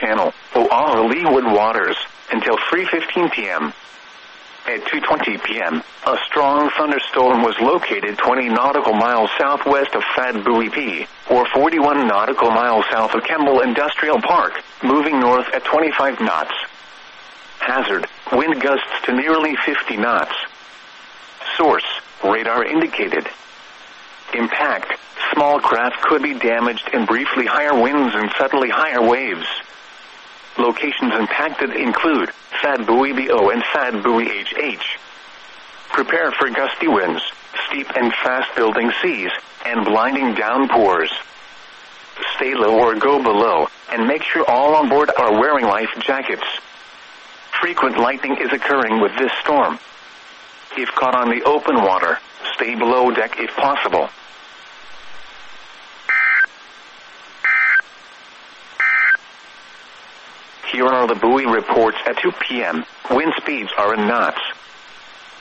Channel, Oahu Leeward waters, until 3:15 p.m. At 2:20 p.m., a strong thunderstorm was located 20 nautical miles southwest of Fat Buoy P, or 41 nautical miles south of Kemble Industrial Park, moving north at 25 knots. Hazard, wind gusts to nearly 50 knots. Source, radar indicated. Impact, small craft could be damaged and briefly higher winds and subtly higher waves. Locations impacted include Fat Buoy BO and Fat Buoy HH. Prepare for gusty winds, steep and fast-building seas, and blinding downpours. Stay low or go below, and make sure all on board are wearing life jackets. Frequent lightning is occurring with this storm. If caught on the open water, stay below deck if possible. Here are the buoy reports at 2 p.m. Wind speeds are in knots.